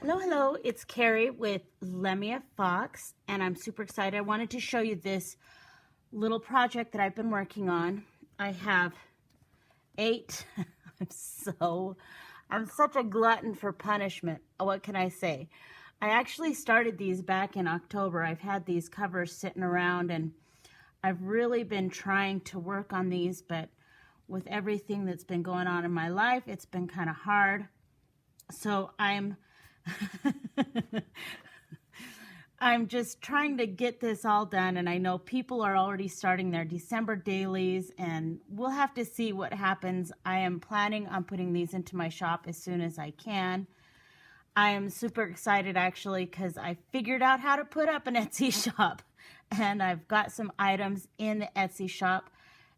Hello, it's Carrie with Lemia Fox, and I'm super excited. I wanted to show you this little project that I've been working on. I have 8. I'm such a glutton for punishment. What can I say? I actually started these back in October. I've had these covers sitting around, and I've really been trying to work on these, but with everything that's been going on in my life, it's been kind of hard. So I'm just trying to get this all done, and I know people are already starting their December dailies, and we'll have to see what happens. I am planning on putting these into my shop as soon as I can. I am super excited actually because I figured out how to put up an Etsy shop, and I've got some items in the Etsy shop.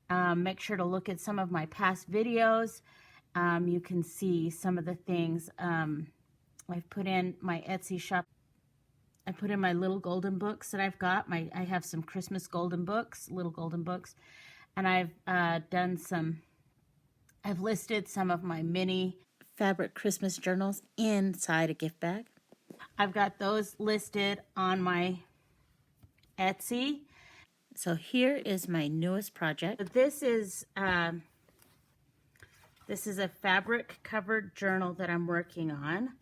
Make sure to look at some of my past videos. You can see some of the things I've put in my Etsy shop. I put in my little golden books that I've got. I have some Christmas golden books, little golden books, and I've listed some of my mini fabric Christmas journals inside a gift bag. I've got those listed on my Etsy. So here is my newest project. This is a fabric covered journal that I'm working on.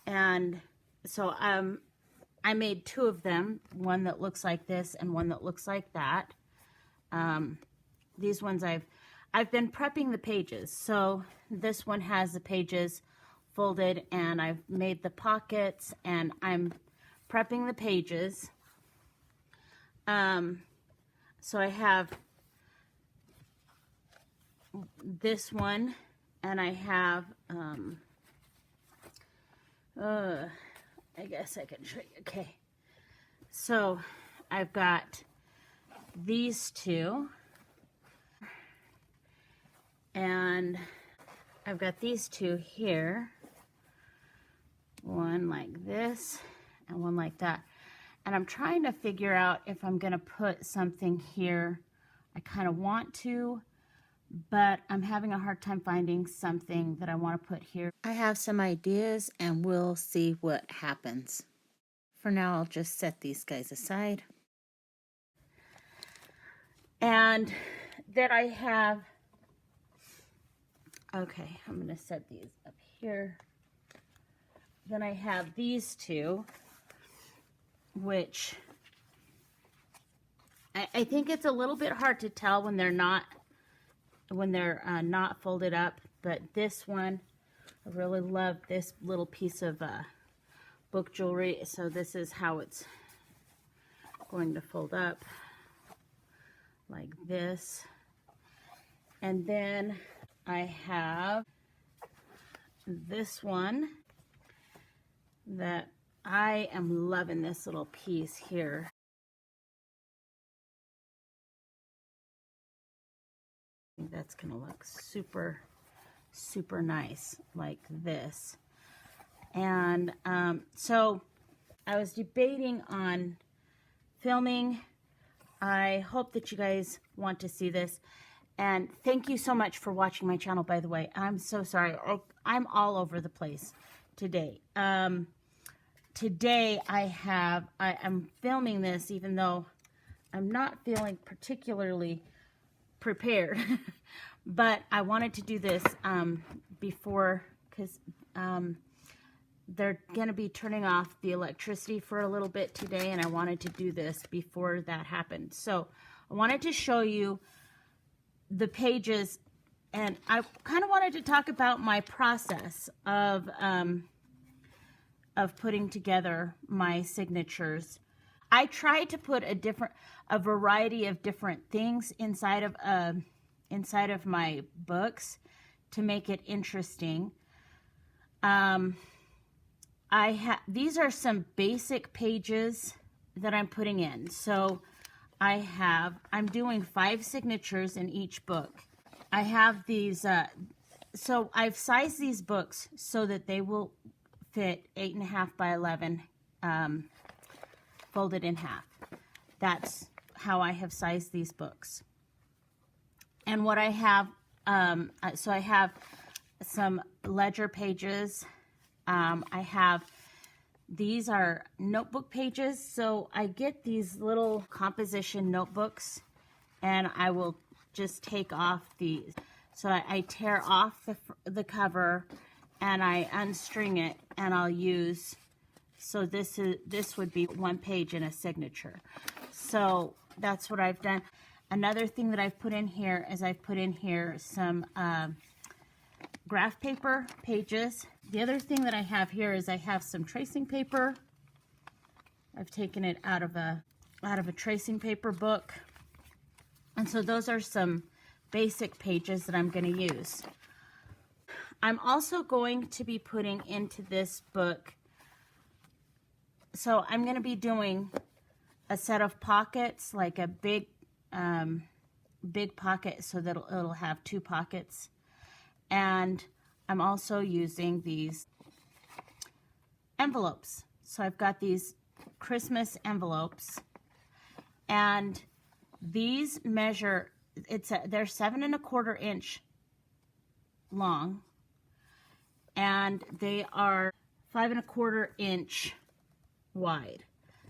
And so I made 2 of them, one that looks like this and one that looks like that. These ones I've been prepping the pages. So this one has the pages folded, and I've made the pockets, and I'm prepping the pages. So I have this one, and I have I guess I can show you. Okay, so I've got these 2, and I've got these 2 here, one like this and one like that, and I'm trying to figure out if I'm gonna put something here. I kind of want to, but I'm having a hard time finding something that I want to put here. I have some ideas, and we'll see what happens. For now, I'll just set these guys aside. And then I have, okay, I'm going to set these up here. Then I have these 2, which I think it's a little bit hard to tell when they're not folded up, but this one, I really love this little piece of book jewelry. So this is how it's going to fold up, like this. And then I have this one that I am loving, this little piece here. That's gonna look super nice like this. And so I was debating on filming. I hope that you guys want to see this, and thank you so much for watching my channel, by the way. I'm so sorry, I'm all over the place today. Today I'm filming this even though I'm not feeling particularly prepared, but I wanted to do this before, because they're going to be turning off the electricity for a little bit today, and I wanted to do this before that happened. So I wanted to show you the pages, and I kind of wanted to talk about my process of putting together my signatures. I try to put a variety of different things inside of my books to make it interesting. These are some basic pages that I'm putting in. So I'm doing 5 signatures in each book. I have these, so I've sized these books so that they will fit 8.5 by 11, folded in half. That's how I have sized these books. And what I have, so I have some ledger pages. I have, these are notebook pages. So I get these little composition notebooks and I will just take off these. So I tear off the cover and I unstring it and I'll use, so this would be one page in a signature. So that's what I've done. Another thing that I've put in here is I've put in here some graph paper pages. The other thing that I have here is I have some tracing paper. I've taken it out of a tracing paper book. And so those are some basic pages that I'm going to use. I'm also going to be putting into this book, so I'm going to be doing a set of pockets, like a big pocket, so that it'll have 2 pockets. And I'm also using these envelopes. So I've got these Christmas envelopes, and these measure, they're 7 1/4 inch long, and they are 5 1/4 inch wide.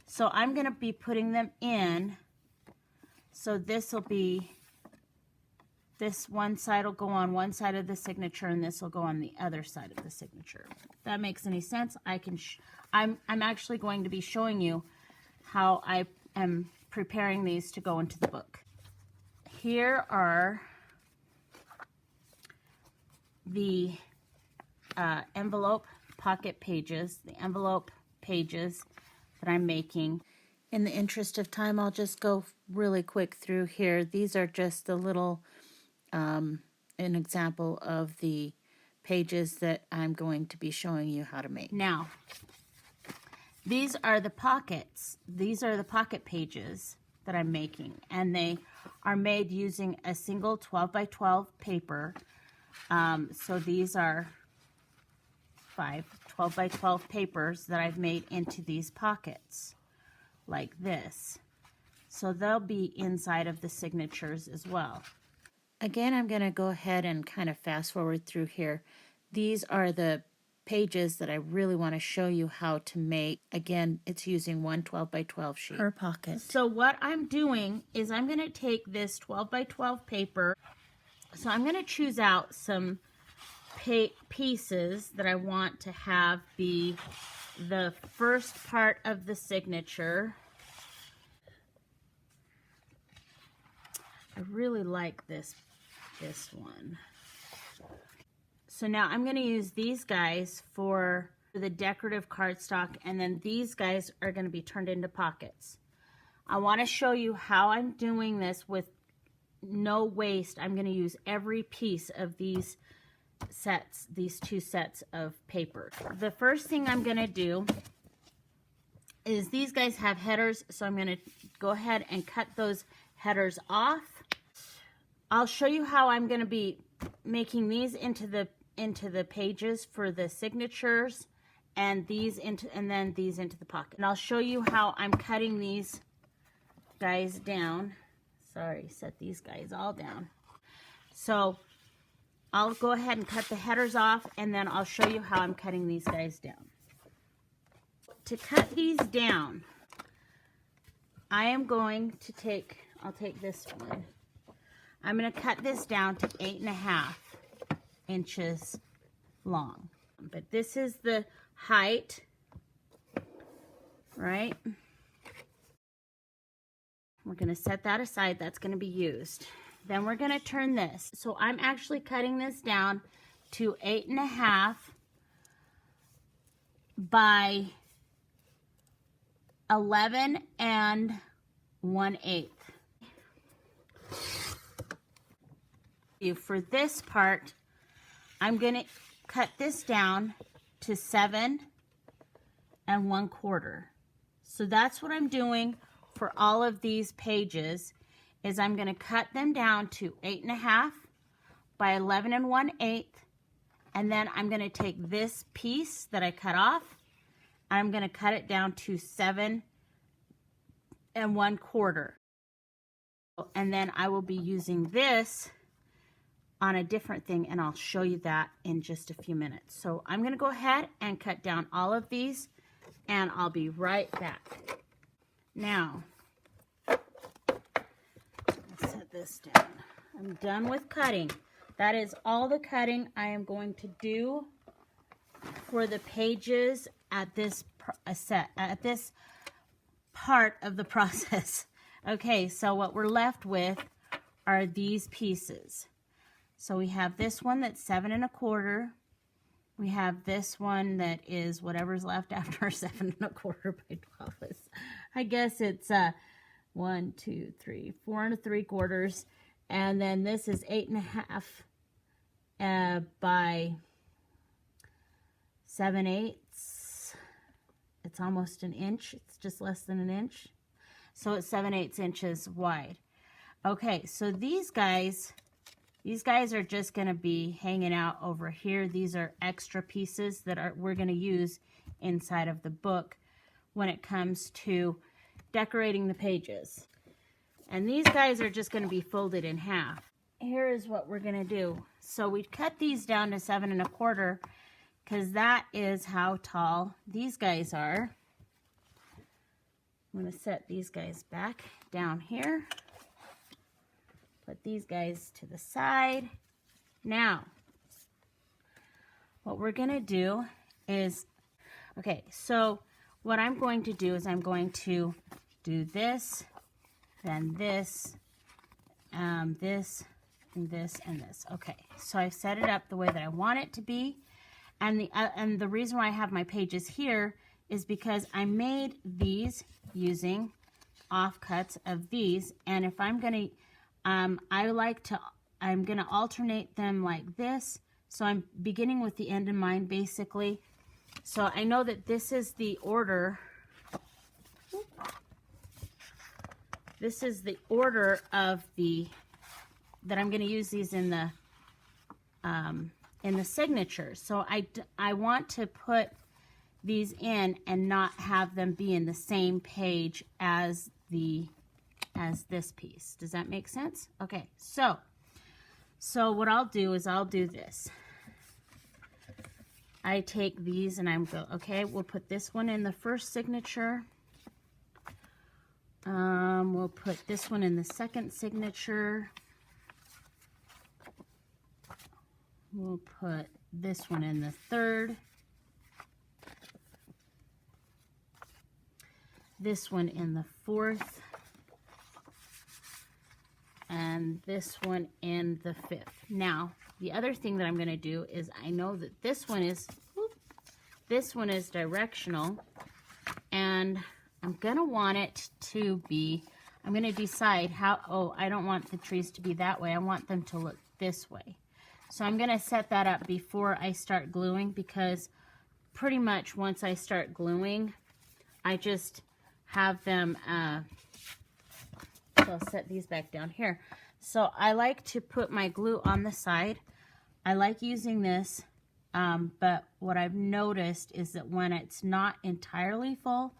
So I'm going to be putting them in. So this will be, this one side will go on one side of the signature and this will go on the other side of the signature. If that makes any sense, I can, I'm actually going to be showing you how I am preparing these to go into the book. Here are the envelope pocket pages, the envelope pages that I'm making. In the interest of time, I'll just go really quick through here. These are just the little, an example of the pages that I'm going to be showing you how to make. Now, these are the pockets. These are the pocket pages that I'm making, and they are made using a single 12 by 12 paper. So these are 5 12 by 12 papers that I've made into these pockets like this. So they'll be inside of the signatures as well. Again, I'm going to go ahead and kind of fast forward through here. These are the pages that I really want to show you how to make. Again, it's using one 12 by 12 sheet per pocket. So what I'm doing is I'm going to take this 12 by 12 paper. So I'm going to choose out some pieces that I want to have be the first part of the signature. I really like this one. So now I'm going to use these guys for the decorative cardstock, and then these guys are going to be turned into pockets. I want to show you how I'm doing this with no waste. I'm going to use every piece of these sets, these 2 sets of paper. The first thing I'm going to do is these guys have headers, so I'm going to go ahead and cut those headers off. I'll show you how I'm going to be making these into the pages for the signatures, and then these into the pocket. And I'll show you how I'm cutting these guys down. Sorry, set these guys all down. So I'll go ahead and cut the headers off, and then I'll show you how I'm cutting these guys down. To cut these down, I am going to I'll take this one. I'm going to cut this down to 8 1/2 inches long. But this is the height, right? We're going to set that aside. That's going to be used. Then we're going to turn this. So I'm actually cutting this down to 8 1/2 by 11 1/8. For this part, I'm going to cut this down to 7 1/4. So that's what I'm doing for all of these pages, is I'm going to cut them down to 8 1/2 by 11 1/8, and then I'm going to take this piece that I cut off, and I'm going to cut it down to 7 1/4. And then I will be using this on a different thing, and I'll show you that in just a few minutes. So I'm going to go ahead and cut down all of these, and I'll be right back. Now, let's set this down. I'm done with cutting. That is all the cutting I am going to do for the pages at this part of the process. Okay, so what we're left with are these pieces. So we have this one that's 7 1/4. We have this one that is whatever's left after 7 1/4 by 12 is. I guess it's 1, 2, 3, 4 3/4, and then this is 8 1/2 by 7/8. It's almost an inch. It's just less than an inch. So it's 7/8 inches wide. Okay, so these guys are just going to be hanging out over here. These are extra pieces that we're going to use inside of the book when it comes to decorating the pages. And these guys are just going to be folded in half. Here is what we're going to do. So we cut these down to 7 1/4 because that is how tall these guys are. I'm going to set these guys back down here. Put these guys to the side. Now, what we're going to do is, okay, so what I'm going to do is I'm going to do this, then this, this, and this, and this. Okay, so I've set it up the way that I want it to be. And the reason why I have my pages here is because I made these using offcuts of these. And if I'm going to I'm going to alternate them like this. So I'm beginning with the end in mind, basically. So I know that this is the order. This is the order of that I'm going to use these in the signature. So I want to put these in and not have them be in the same page as this piece. Does that make sense? Okay, so what I'll do is I'll do this. I take these and okay, we'll put this one in the first signature. We'll put this one in the second signature. We'll put this one in the third. This one in the fourth. And this one in the fifth. Now, the other thing that I'm going to do is I know that this one is directional, and I'm going to want it to be, I'm going to decide how, I don't want the trees to be that way. I want them to look this way. So I'm going to set that up before I start gluing, because pretty much once I start gluing, I just have them, so I'll set these back down here. So I like to put my glue on the side. I like using this, but what I've noticed is that when it's not entirely full,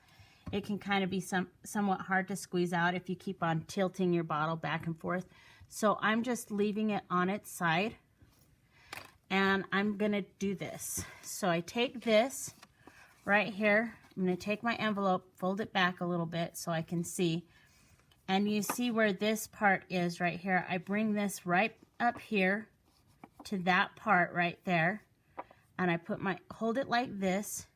it can kind of be somewhat hard to squeeze out if you keep on tilting your bottle back and forth. So I'm just leaving it on its side, and I'm going to do this. So I take this right here. I'm going to take my envelope, fold it back a little bit so I can see. And you see where this part is right here. I bring this right up here to that part right there. And I hold it like this.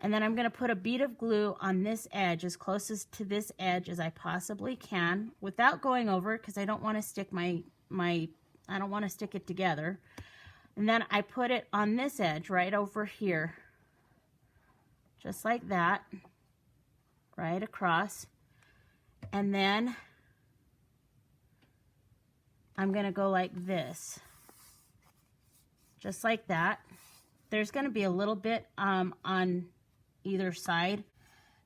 And then I'm going to put a bead of glue on this edge, as closest to this edge as I possibly can, without going over it, because I don't want to stick I don't want to stick it together. And then I put it on this edge right over here. Just like that. Right across. And then I'm going to go like this, just like that. There's going to be a little bit on either side.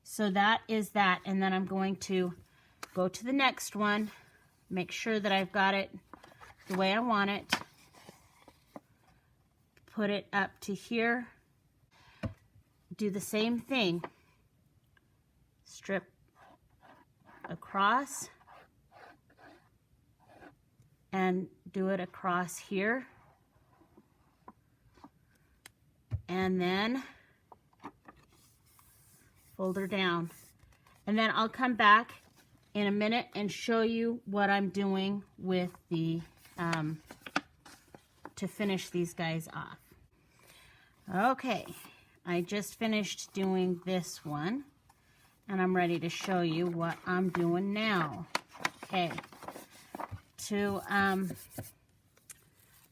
So that is that. And then I'm going to go to the next one, make sure that I've got it the way I want it, put it up to here, do the same thing, strip across, and do it across here. And then fold her down. And then I'll come back in a minute and show you what I'm doing with the, to finish these guys off. Okay, I just finished doing this one, and I'm ready to show you what I'm doing now. Okay,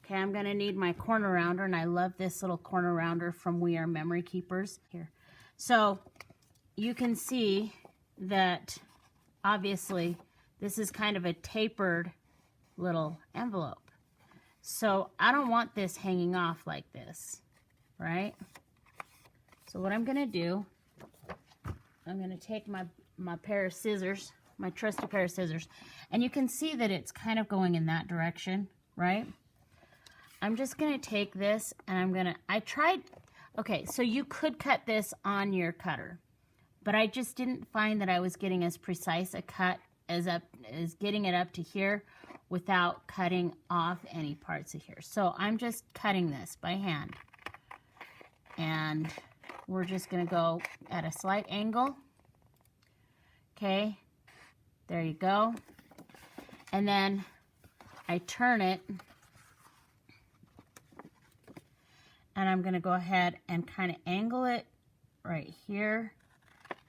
I'm gonna need my corner rounder, and I love this little corner rounder from We Are Memory Keepers here. So you can see that obviously this is kind of a tapered little envelope. So I don't want this hanging off like this, right? So what I'm gonna do, I'm gonna take my pair of scissors, my trusty pair of scissors, and you can see that it's kind of going in that direction, right? I'm just gonna take this and okay, so you could cut this on your cutter, but I just didn't find that I was getting as precise a cut as getting it up to here without cutting off any parts of here. So I'm just cutting this by hand. And we're just gonna go at a slight angle. Okay, there you go. And then I turn it, and I'm gonna go ahead and kind of angle it right here.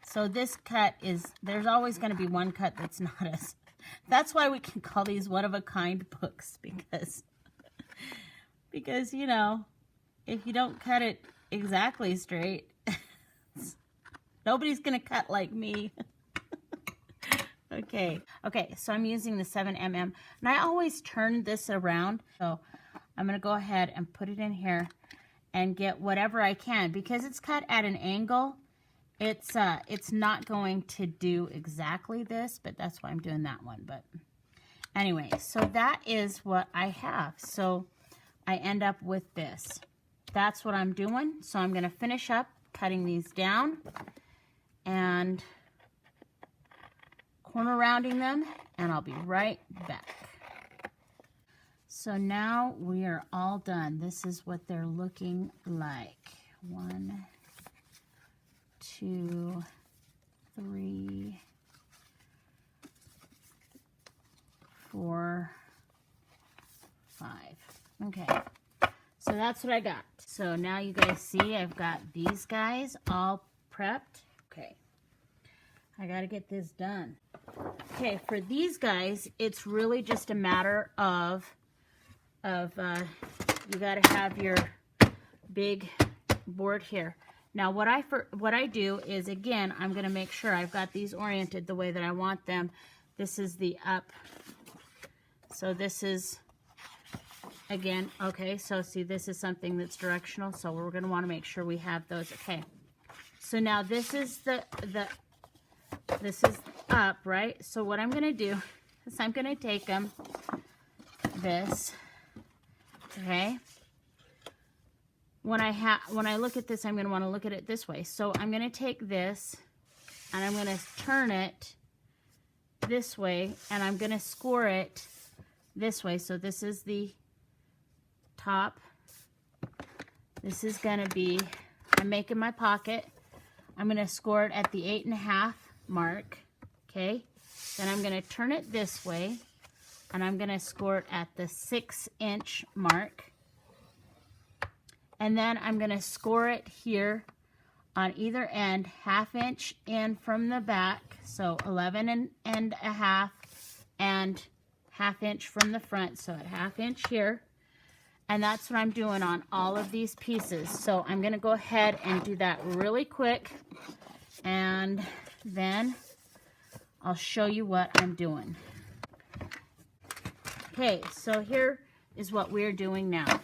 So this cut is, there's always gonna be one cut that's not as, that's why we can call these one-of-a-kind books, because you know, if you don't cut it exactly straight, nobody's gonna cut like me. Okay, so I'm using the 7mm, and I always turn this around. So I'm gonna go ahead and put it in here and get whatever I can, because it's cut at an angle. It's not going to do exactly this, but that's why I'm doing that one. But anyway, so that is what I have. So I end up with this. That's what I'm doing. So I'm going to finish up cutting these down and corner rounding them, and I'll be right back. So now we are all done. This is what they're looking like. 1, 2, 3, 4, 5. Okay, so that's what I got. So now you guys see I've got these guys all prepped. Okay, I gotta get this done. Okay, for these guys, it's really just a matter of you gotta have your big board here. Now what I do is, again, I'm gonna make sure I've got these oriented the way that I want them. This is the up. So this is, again, okay, so see, this is something that's directional, so we're gonna wanna make sure we have those. Okay, so now this is this is up, right? So what I'm gonna do is I'm gonna take them, this, okay? When I look at this, I'm going to want to look at it this way. So I'm going to take this and I'm going to turn it this way, and I'm going to score it this way. So this is the top. This is going to be, I'm making my pocket. I'm going to score it at the 8.5 mark. Okay. Then I'm going to turn it this way, and I'm going to score it at the 6-inch mark. And then I'm going to score it here on either end, 1/2 inch in from the back, so 11 and a half, and 1/2 inch from the front, so at 1/2 inch here. And that's what I'm doing on all of these pieces. So I'm going to go ahead and do that really quick, and then I'll show you what I'm doing. Okay, so here is what we're doing now,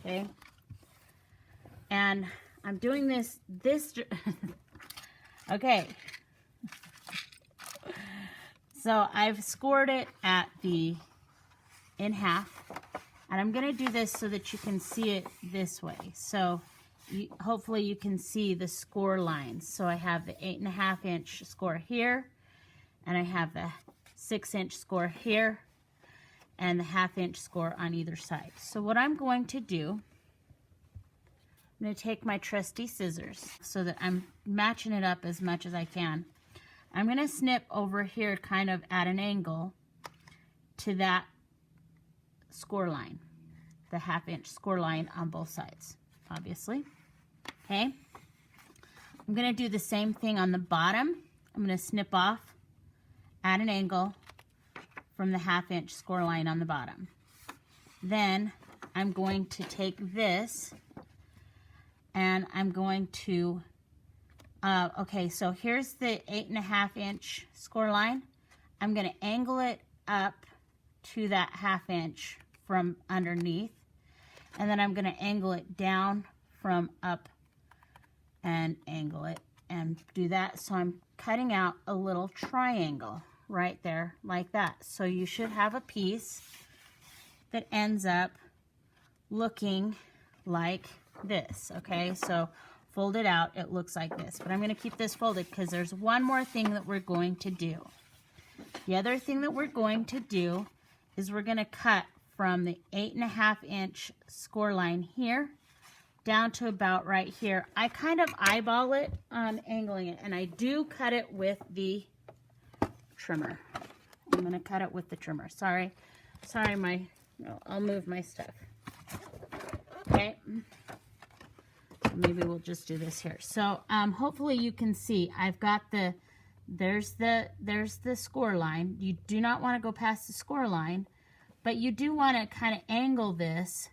okay? And I'm doing this, okay. So I've scored it at the in half, and I'm gonna do this so that you can see it this way. So hopefully you can see the score lines. So I have the 8.5 inch score here, and I have the 6-inch score here. and the 1/2 inch score on either side. So what I'm going to do, I'm going to take my trusty scissors so that I'm matching it up as much as I can. I'm going to snip over here kind of at an angle to that score line, the 1/2 inch score line on both sides, obviously. Okay. I'm going to do the same thing on the bottom. I'm going to snip off at an angle from the 1/2 inch score line on the bottom. Then I'm going to take this and I'm going to, okay, so here's the 8.5 inch score line. I'm going to angle it up to that 1/2 inch from underneath, and then I'm going to angle it down from up and angle it and do that. So I'm cutting out a little triangle right there like that. So you should have a piece that ends up looking like this. Okay, so fold it out, it looks like this, but I'm going to keep this folded because there's one more thing that we're going to do. The other thing that we're going to do is we're going to cut from the 8.5 inch score line here down to about right here. I kind of eyeball it on angling it, and I do cut it with the trimmer. I'm going to cut it with the trimmer. Sorry, I'll move my stuff. Okay. Maybe we'll just do this here. So hopefully you can see I've got there's the score line. You do not want to go past the score line, but you do want to kind of angle this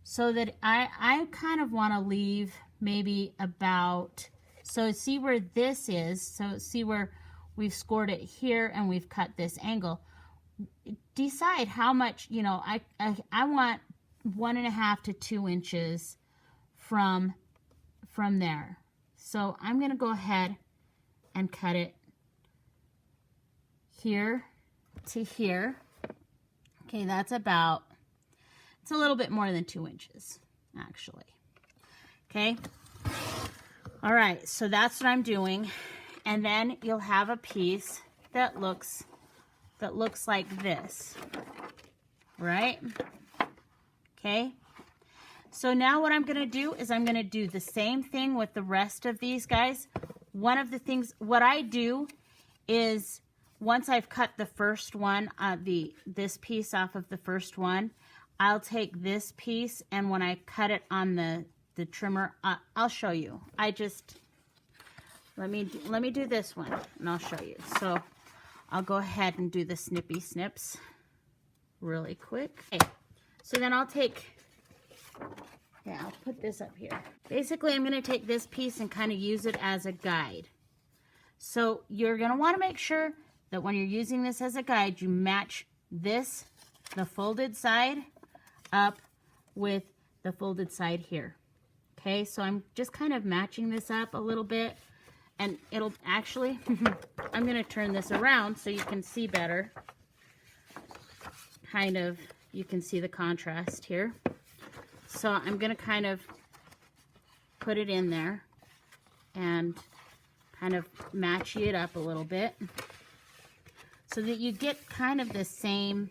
so that I kind of want to leave maybe about, so see where this is, so see where we've scored it here and we've cut this angle. Decide how much, you know, I want 1.5 to 2 inches from there. So I'm going to go ahead and cut it here to here. Okay, that's about, it's a little bit more than 2 inches, actually. Okay. All right, so that's what I'm doing. And then you'll have a piece that looks like this, right? Okay. So now what I'm going to do is I'm going to do the same thing with the rest of these guys. One of the things, what I do is once I've cut the first one, this piece off of the first one, I'll take this piece, and when I cut it on the trimmer, I'll show you. Let me do this one and I'll show you. So I'll go ahead and do the snippy snips really quick. Okay. So then I'll take, yeah, I'll put this up here. Basically, I'm going to take this piece and kind of use it as a guide. So you're going to want to make sure that when you're using this as a guide, you match this, the folded side, up with the folded side here. Okay, so I'm just kind of matching this up a little bit, and it'll actually, I'm going to turn this around so you can see better. Kind of, you can see the contrast here. So I'm going to kind of put it in there and kind of match it up a little bit so that you get kind of the same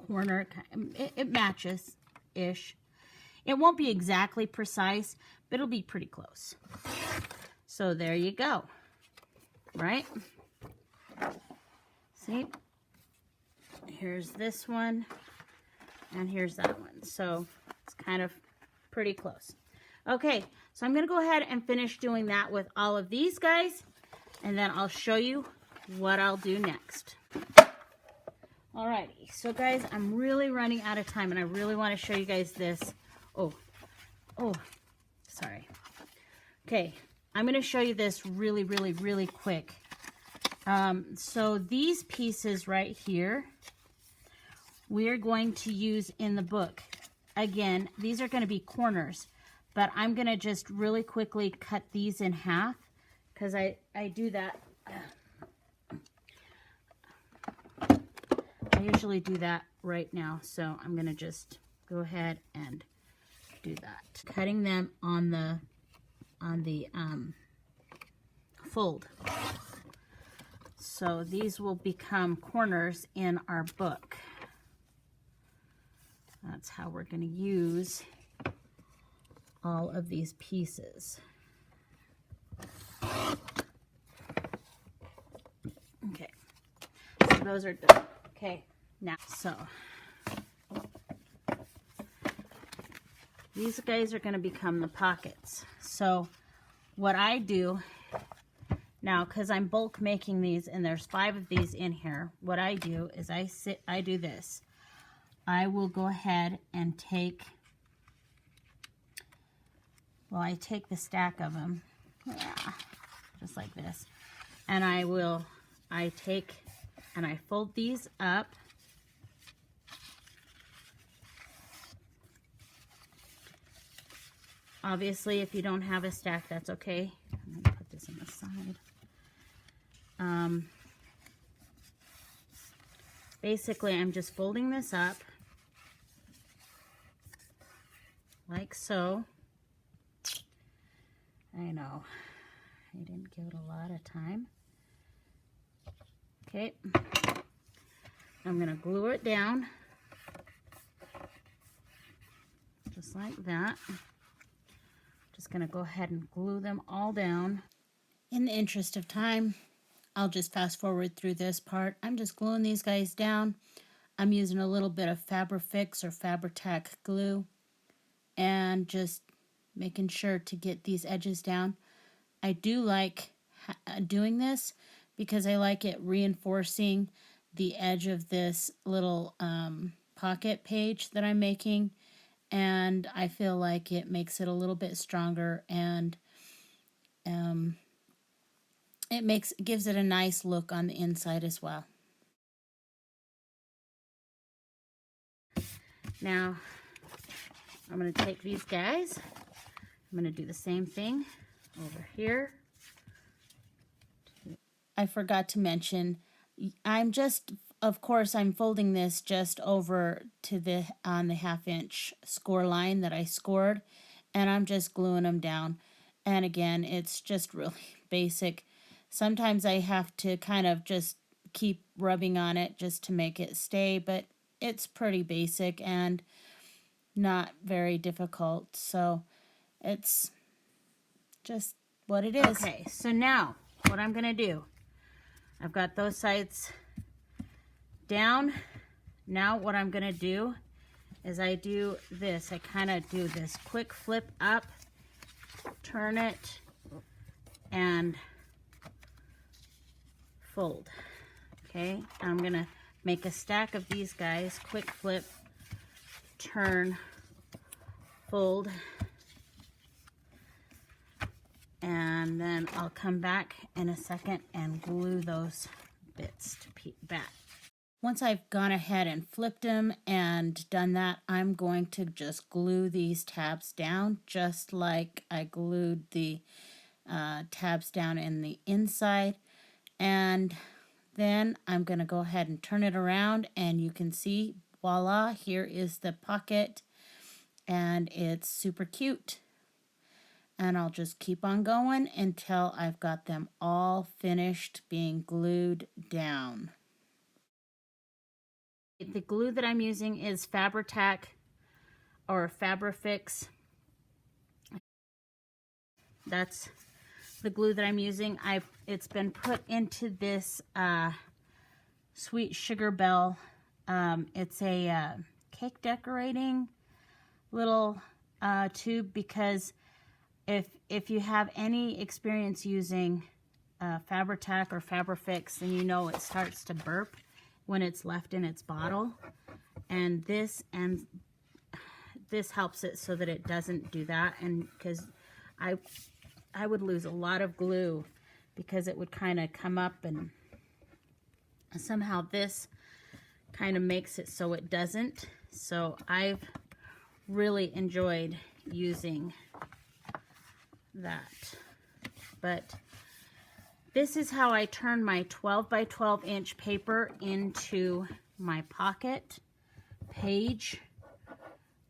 corner. It matches-ish. It won't be exactly precise, but it'll be pretty close. So there you go, right? See? Here's this one, and here's that one. So it's kind of pretty close. Okay, so I'm going to go ahead and finish doing that with all of these guys, and then I'll show you what I'll do next. Alrighty, so guys, I'm really running out of time, and I really want to show you guys this. Oh, sorry. Okay, I'm going to show you this really, really, really quick. So these pieces right here, we're going to use in the book. Again, these are going to be corners, but I'm going to just really quickly cut these in half because I do that. I usually do that right now, so I'm going to just go ahead and do that. Cutting them on the on the fold. So these will become corners in our book. That's how we're going to use all of these pieces. Okay, so those are done. Okay, now, so these guys are going to become the pockets. So what I do now, because I'm bulk making these and there's 5 of these in here, what I do is I do this. I will go ahead and take, well, I take the stack of them, just like this, and I take and I fold these up. Obviously, if you don't have a stack, that's okay. I'm going to put this on the side. Basically, I'm just folding this up like so. I know, I didn't give it a lot of time. Okay, I'm going to glue it down just like that. Just going to go ahead and glue them all down. In the interest of time, I'll just fast forward through this part. I'm just gluing these guys down. I'm using a little bit of Fabri-Fix or Fabri-Tac glue and just making sure to get these edges down. I do like doing this because I like it reinforcing the edge of this little pocket page that I'm making, and I feel like it makes it a little bit stronger, and it gives it a nice look on the inside as well. Now I'm going to take these guys, I'm going to do the same thing over here. I forgot to mention, of course, I'm folding this just over to on the 1/2 inch score line that I scored, and I'm just gluing them down. And again, it's just really basic. Sometimes I have to kind of just keep rubbing on it just to make it stay, but it's pretty basic and not very difficult. So it's just what it is. Okay, so now what I'm going to do, I've got those sides down. Now what I'm going to do is I do this. I kind of do this quick flip up, turn it, and fold. Okay, I'm going to make a stack of these guys, quick flip, turn, fold, and then I'll come back in a second and glue those bits to back. Once I've gone ahead and flipped them and done that, I'm going to just glue these tabs down just like I glued the tabs down in the inside. And then I'm going to go ahead and turn it around, and you can see, voila, here is the pocket, and it's super cute. And I'll just keep on going until I've got them all finished being glued down. The glue that I'm using is Fabri-Tac or Fabri-Fix. That's the glue that I'm using. It's been put into this Sweet Sugar Belle. It's a cake decorating little tube, because if you have any experience using Fabri-Tac or Fabri-Fix, then you know it starts to burp when it's left in its bottle, and this helps it so that it doesn't do that. And because I would lose a lot of glue because it would kind of come up, and somehow this kind of makes it so it doesn't. So I've really enjoyed using that. But this is how I turn my 12 by 12 inch paper into my pocket page.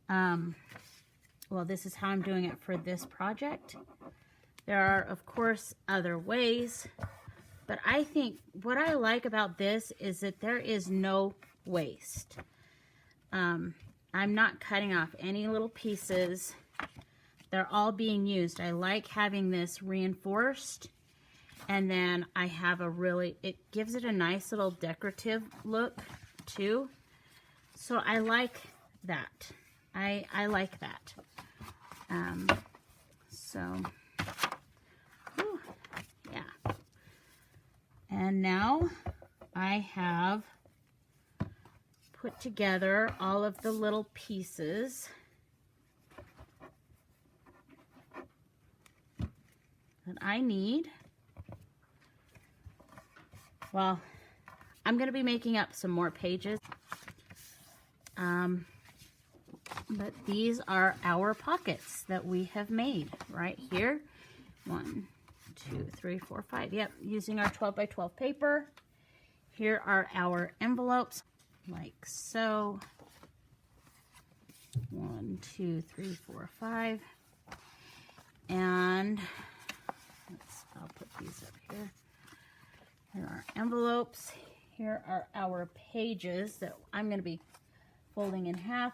Well, this is how I'm doing it for this project. There are, of course, other ways, but I think what I like about this is that there is no waste. I'm not cutting off any little pieces. They're all being used. I like having this reinforced, and then I have it gives it a nice little decorative look too. So I like that. I like that. Whew, yeah. And now I have put together all of the little pieces that I need. Well, I'm going to be making up some more pages. But these are our pockets that we have made right here. 1, 2, 3, 4, 5. Yep, using our 12 by 12 paper. Here are our envelopes, like so. 1, 2, 3, 4, 5. And I'll put these up here. Here are envelopes. Here are our pages that I'm going to be folding in half.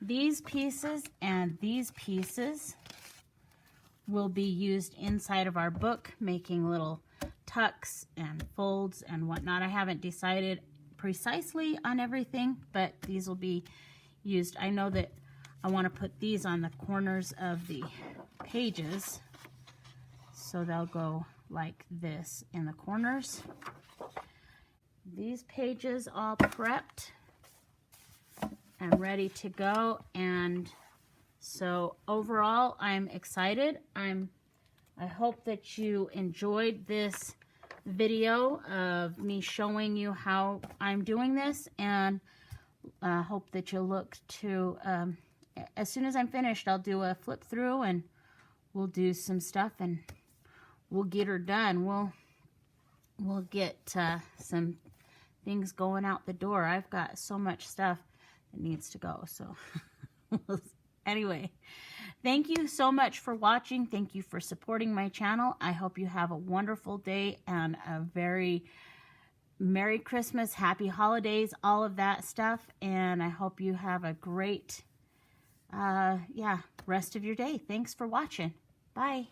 These pieces and these pieces will be used inside of our book, making little tucks and folds and whatnot. I haven't decided precisely on everything, but these will be used. I know that I want to put these on the corners of the pages, so they'll go like this in the corners. These pages all prepped and ready to go, and so overall I'm excited. I hope that you enjoyed this video of me showing you how I'm doing this, and I hope that you'll look to as soon as I'm finished, I'll do a flip through and we'll do some stuff and we'll get her done. We'll get some things going out the door. I've got so much stuff that needs to go. So anyway, thank you so much for watching. Thank you for supporting my channel. I hope you have a wonderful day and a very Merry Christmas, Happy Holidays, all of that stuff. And I hope you have a great rest of your day. Thanks for watching. Bye.